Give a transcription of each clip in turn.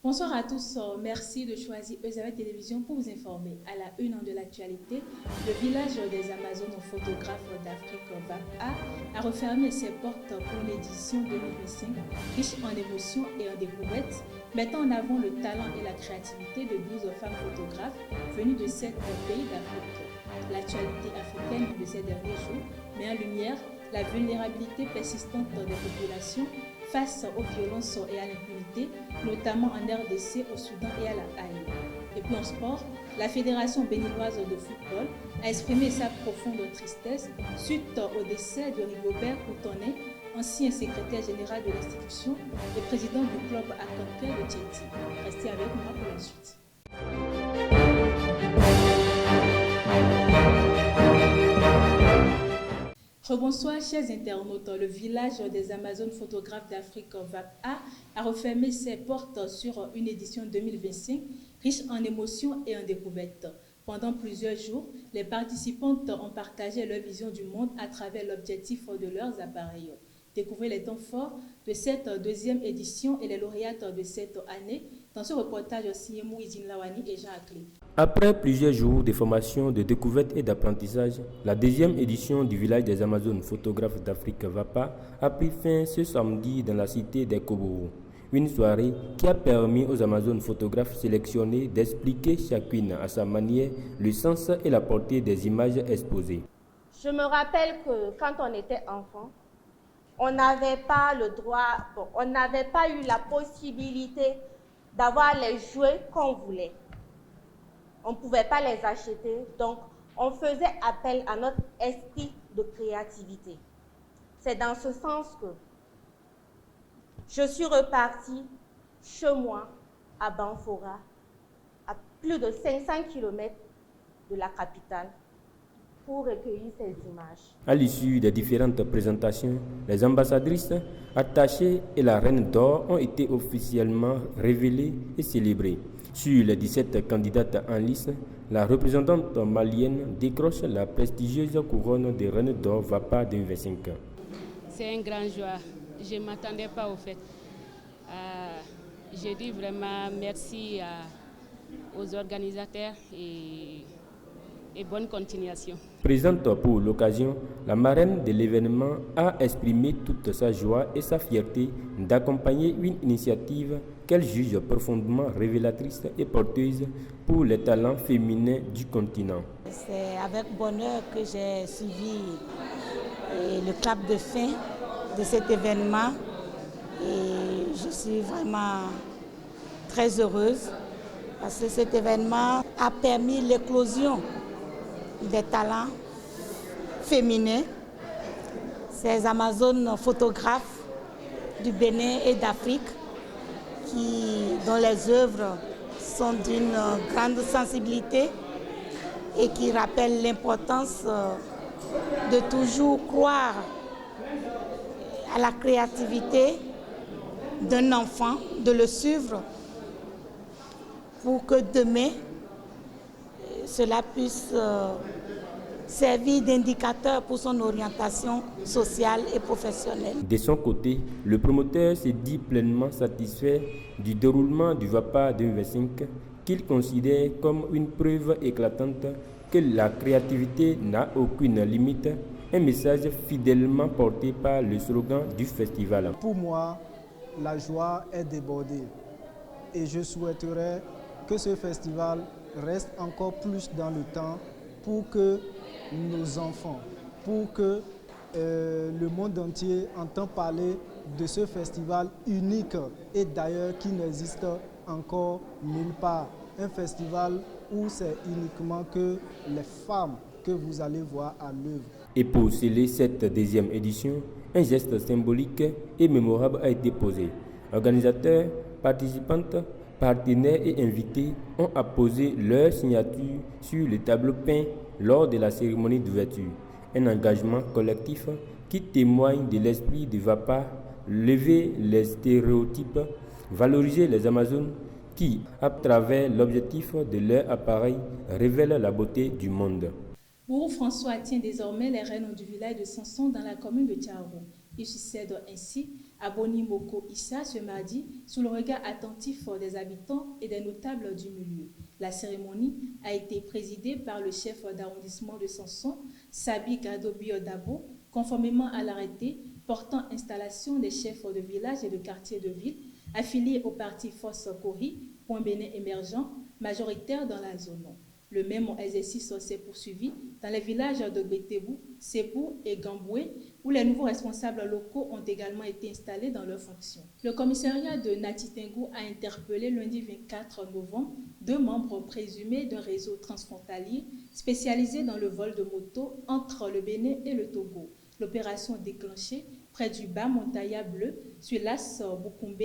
Bonsoir à tous, merci de choisir EZAVET Télévision pour vous informer. À la une de l'actualité, le village des Amazones photographes d'Afrique VAPA a refermé ses portes pour l'édition 2025, riche en émotions et en découvertes, mettant en avant le talent et la créativité de 12 femmes photographes venues de 7 pays d'Afrique. L'actualité africaine de ces derniers jours met en lumière la vulnérabilité persistante des populations face aux violences et à l'impunité, notamment en RDC, au Soudan et à la Haye. Et puis en sport, la Fédération béninoise de football a exprimé sa profonde tristesse suite au décès de Rigobert Koutoné, ancien secrétaire général de l'institution et président du club Akanké de Tchéti. Restez avec moi pour la suite. Bonsoir chers internautes, le village des Amazones photographes d'Afrique VAPA a refermé ses portes sur une édition 2025 riche en émotions et en découvertes. Pendant plusieurs jours, les participantes ont partagé leur vision du monde à travers l'objectif de leurs appareils. Découvrez les temps forts de cette deuxième édition et les lauréates de cette année dans ce reportage signé Mouizine Lawani et Jean Aclé. Après plusieurs jours de formation, de découverte et d'apprentissage, la deuxième édition du village des Amazones photographes d'Afrique VAPA a pris fin ce samedi dans la cité des Kobourou. Une soirée qui a permis aux Amazones photographes sélectionnés d'expliquer chacune à sa manière le sens et la portée des images exposées. Je me rappelle que quand on était enfant, on n'avait pas le droit, on n'avait pas eu la possibilité d'avoir les jouets qu'on voulait. On ne pouvait pas les acheter, donc on faisait appel à notre esprit de créativité. C'est dans ce sens que je suis repartie chez moi à Banfora, à plus de 500 km de la capitale, pour recueillir ces images. À l'issue des différentes présentations, les ambassadrices attachées et la Reine d'Or ont été officiellement révélées et célébrées. Sur les 17 candidates en lice, la représentante malienne décroche la prestigieuse couronne de Reine d'Or VAPA 2025. C'est un grand joie. Je ne m'attendais pas au fait. Je dis vraiment merci aux organisateurs et bonne continuation. Présente pour l'occasion, la marraine de l'événement a exprimé toute sa joie et sa fierté d'accompagner une initiative qu'elle juge profondément révélatrice et porteuse pour les talents féminins du continent. C'est avec bonheur que j'ai suivi le clap de fin de cet événement et je suis vraiment très heureuse parce que cet événement a permis l'éclosion des talents féminins, ces Amazones photographes du Bénin et d'Afrique dont les œuvres sont d'une grande sensibilité et qui rappellent l'importance de toujours croire à la créativité d'un enfant, de le suivre pour que demain cela puisse servir d'indicateur pour son orientation sociale et professionnelle. De son côté, le promoteur se dit pleinement satisfait du déroulement du VAPA 2025 qu'il considère comme une preuve éclatante que la créativité n'a aucune limite, un message fidèlement porté par le slogan du festival. Pour moi, la joie est débordée et je souhaiterais que ce festival reste encore plus dans le temps pour que nos enfants, pour que le monde entier entend parler de ce festival unique et d'ailleurs qui n'existe encore nulle part. Un festival où c'est uniquement que les femmes que vous allez voir à l'œuvre. Et pour sceller cette deuxième édition, un geste symbolique et mémorable a été posé. Organisateurs, participantes, partenaires et invités ont apposé leur signature sur le tableau peint lors de la cérémonie d'ouverture. Un engagement collectif qui témoigne de l'esprit du VAPA, lever les stéréotypes, valoriser les Amazones qui, à travers l'objectif de leur appareil, révèlent la beauté du monde. Bourou François tient désormais les rênes du village de Sanson dans la commune de Tiarou. Il succède ainsi à Boni Moko Issa ce mardi sous le regard attentif des habitants et des notables du milieu. La cérémonie a été présidée par le chef d'arrondissement de Samson, Sabi Gadobio Dabo, conformément à l'arrêté portant installation des chefs de village et de quartier de ville affiliés au parti Force Kori, Point Bénin émergent, majoritaire dans la zone. Le même exercice s'est poursuivi dans les villages de Betebou, Sebou et Gamboué, où les nouveaux responsables locaux ont également été installés dans leurs fonctions. Le commissariat de Natitengu a interpellé lundi 24 novembre 2 membres présumés d'un réseau transfrontalier spécialisé dans le vol de motos entre le Bénin et le Togo. L'opération déclenchée près du bas Montaya Bleu sur l'As Boukoumbe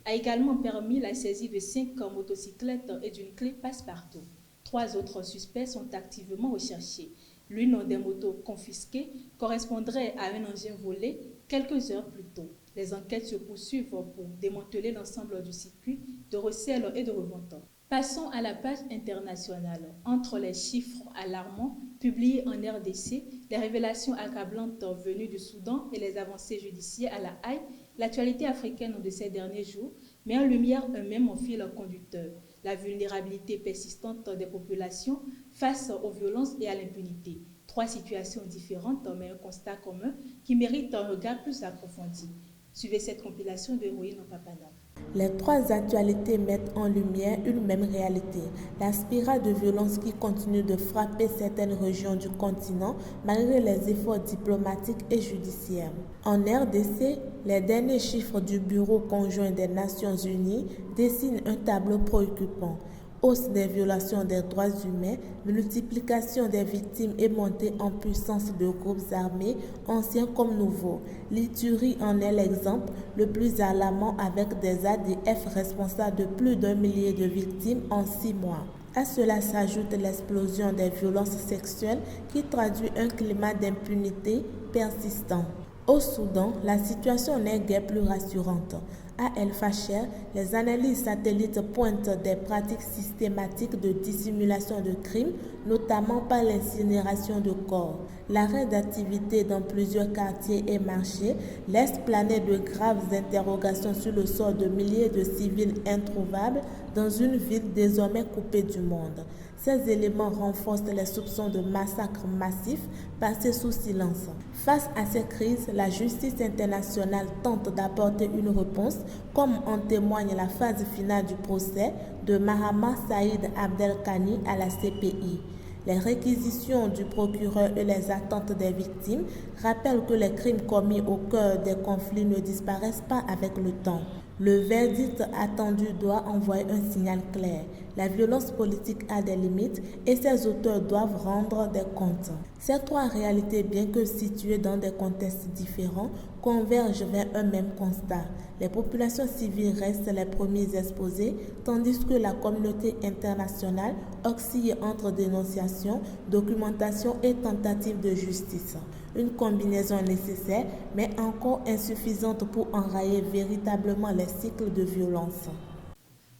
a également permis la saisie de 5 motocyclettes et d'une clé passe-partout. 3 autres suspects sont activement recherchés. L'une des motos confisquées correspondrait à un engin volé quelques heures plus tôt. Les enquêtes se poursuivent pour démanteler l'ensemble du circuit de recel et de revente. Passons à la page internationale. Entre les chiffres alarmants publiés en RDC, les révélations accablantes venues du Soudan et les avancées judiciaires à la Haye, l'actualité africaine de ces derniers jours met en lumière un même fil conducteur: la vulnérabilité persistante des populations face aux violences et à l'impunité. 3 situations différentes, mais un constat commun qui mérite un regard plus approfondi. Suivez cette compilation de Héroïne en Papana. Les 3 actualités mettent en lumière une même réalité, la spirale de violence qui continue de frapper certaines régions du continent malgré les efforts diplomatiques et judiciaires. En RDC, les derniers chiffres du Bureau conjoint des Nations Unies dessinent un tableau préoccupant. Hausse des violations des droits humains, multiplication des victimes et montée en puissance de groupes armés, anciens comme nouveaux. L'Ituri en est l'exemple le plus alarmant avec des ADF responsables de plus d'1 millier de victimes en 6 mois. À cela s'ajoute l'explosion des violences sexuelles qui traduit un climat d'impunité persistant. Au Soudan, la situation n'est guère plus rassurante. À El Fasher, les analyses satellites pointent des pratiques systématiques de dissimulation de crimes, notamment par l'incinération de corps. L'arrêt d'activité dans plusieurs quartiers et marchés laisse planer de graves interrogations sur le sort de milliers de civils introuvables dans une ville désormais coupée du monde. Ces éléments renforcent les soupçons de massacres massifs passés sous silence. Face à ces crises, la justice internationale tente d'apporter une réponse, comme en témoigne la phase finale du procès de Mahama Saïd Abdelkani à la CPI. Les réquisitions du procureur et les attentes des victimes rappellent que les crimes commis au cœur des conflits ne disparaissent pas avec le temps. Le verdict attendu doit envoyer un signal clair. La violence politique a des limites et ses auteurs doivent rendre des comptes. Ces 3 réalités, bien que situées dans des contextes différents, convergent vers un même constat. Les populations civiles restent les premiers exposés, tandis que la communauté internationale oscille entre dénonciation, documentation et tentative de justice. Une combinaison nécessaire, mais encore insuffisante pour enrayer véritablement les cycles de violence.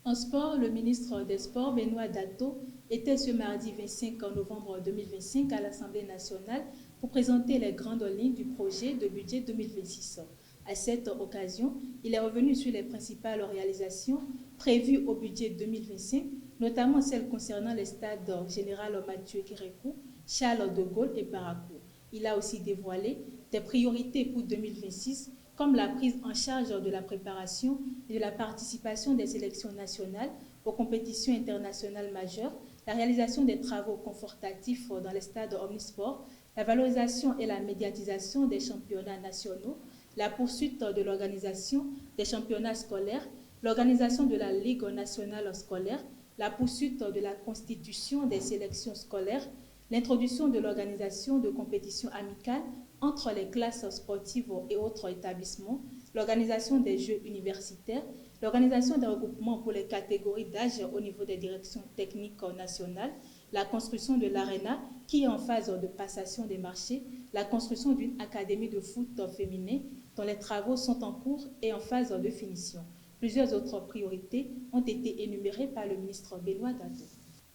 En sport, le ministre des Sports, Benoît Dato, était ce mardi 25 novembre 2025 à l'Assemblée nationale pour présenter les grandes lignes du projet de budget 2026. À cette occasion, il est revenu sur les principales réalisations prévues au budget 2025, notamment celles concernant les stades Général Mathieu Kérékou, Charles de Gaulle et Parakou. Il a aussi dévoilé des priorités pour 2026, comme la prise en charge de la préparation et de la participation des sélections nationales aux compétitions internationales majeures, la réalisation des travaux confortatifs dans les stades omnisports, la valorisation et la médiatisation des championnats nationaux, la poursuite de l'organisation des championnats scolaires, l'organisation de la Ligue nationale scolaire, la poursuite de la constitution des sélections scolaires, l'introduction de l'organisation de compétitions amicales entre les classes sportives et autres établissements, l'organisation des Jeux universitaires, l'organisation des regroupements pour les catégories d'âge au niveau des directions techniques nationales, la construction de l'ARENA qui est en phase de passation des marchés, la construction d'une académie de foot féminin dont les travaux sont en cours et en phase de finition. Plusieurs autres priorités ont été énumérées par le ministre Benoît Dato.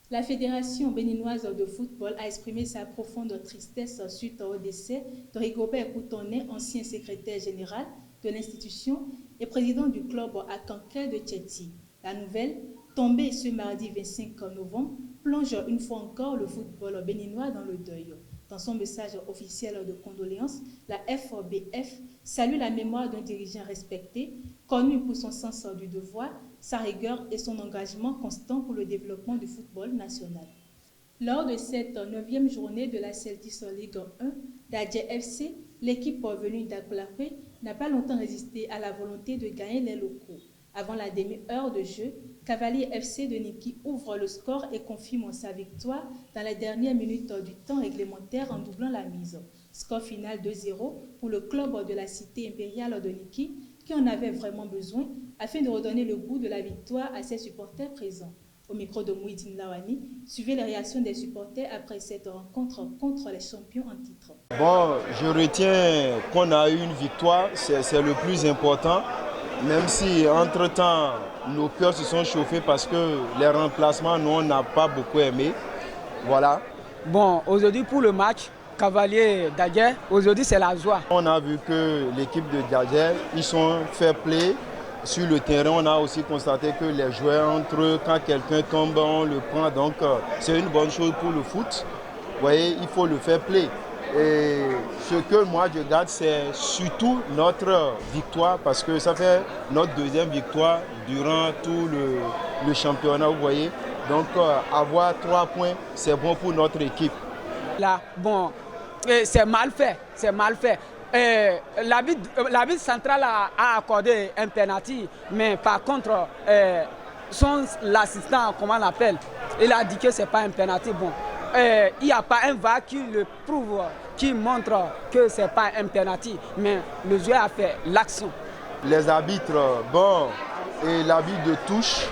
La Fédération béninoise de football a exprimé sa profonde tristesse suite au décès de Rigobert Koutonnet, ancien secrétaire général de l'institution et président du club à Kanké de Tchéti. La nouvelle, tombée ce mardi 25 novembre, plonge une fois encore le football béninois dans le deuil. Dans son message officiel de condoléances, la FBF salue la mémoire d'un dirigeant respecté, connu pour son sens du devoir, sa rigueur et son engagement constant pour le développement du football national. Lors de cette 9e journée de la Celtics League 1 d'Adjé FC, l'équipe venue d'Akulapé n'a pas longtemps résisté à la volonté de gagner les locaux. Avant la demi-heure de jeu, Cavalier FC de Niki ouvre le score et confirme sa victoire dans les dernières minutes du temps réglementaire en doublant la mise. Score final 2-0 pour le club de la cité impériale de Niki qui en avait vraiment besoin afin de redonner le goût de la victoire à ses supporters présents. Au micro de Mouidine Lawani, suivez les réactions des supporters après cette rencontre contre les champions en titre. Bon, je retiens qu'on a eu une victoire, c'est le plus important. Même si entre-temps, nos cœurs se sont chauffés parce que les remplacements, nous, on n'a pas beaucoup aimé. Voilà. Bon, aujourd'hui pour le match, Cavalier d'Adjé, aujourd'hui c'est la joie. On a vu que l'équipe de D'Adjé, ils sont fair play. Sur le terrain, on a aussi constaté que les joueurs entre eux, quand quelqu'un tombe, on le prend. Donc c'est une bonne chose pour le foot. Vous voyez, il faut le fair play. Et ce que moi je garde, c'est surtout notre victoire parce que ça fait notre deuxième victoire durant tout le championnat, vous voyez. Donc avoir 3 points, c'est bon pour notre équipe. Là, bon, c'est mal fait, c'est mal fait. L'arbitre central a accordé un penalty, mais par contre, l'assistant, comment on l'appelle, il a dit que ce n'est pas un penalty. Bon, il n'y a pas un VAR qui le prouve, qui montre que ce n'est pas un penalty, mais le joueur a fait l'action. Les arbitres, bon, et l'arbitre de touche,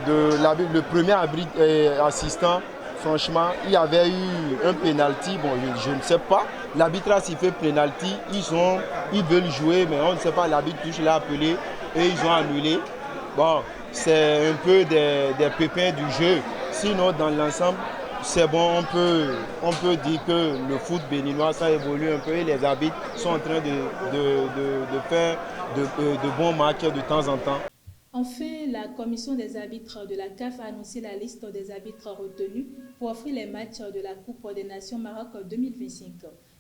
le premier assistant, franchement, il y avait eu un penalty, bon, je ne sais pas. L'arbitre a sifflé penalty, ils veulent jouer, mais on ne sait pas, l'arbitre touche l'a appelé et ils ont annulé. Bon, c'est un peu des pépins du jeu. Sinon, dans l'ensemble, c'est bon, on peut dire que le foot béninois, ça évolue un peu et les arbitres sont en train de faire de bons matchs de temps en temps. Enfin, la commission des arbitres de la CAF a annoncé la liste des arbitres retenus pour offrir les matchs de la Coupe des Nations Maroc 2025.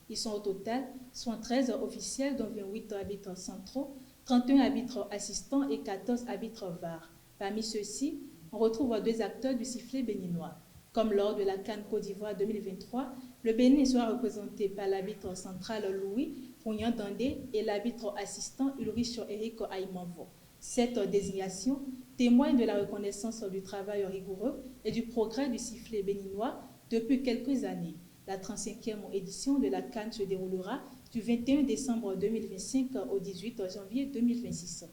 Ils sont au total 13 officiels, dont 28 arbitres centraux, 31 arbitres assistants et 14 arbitres VAR. Parmi ceux-ci, on retrouve 2 acteurs du sifflet béninois. Comme lors de la CAN Côte d'Ivoire 2023, le Bénin sera représenté par l'arbitre central Louis Fougnan-Dandé et l'arbitre assistant Ulrich Eric Aïmavo. Cette désignation témoigne de la reconnaissance du travail rigoureux et du progrès du sifflet béninois depuis quelques années. La 35e édition de la CAN se déroulera du 21 décembre 2025 au 18 janvier 2026.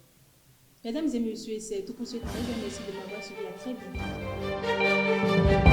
Mesdames et messieurs, c'est tout pour ce très. Merci de m'avoir suivi. À très bientôt.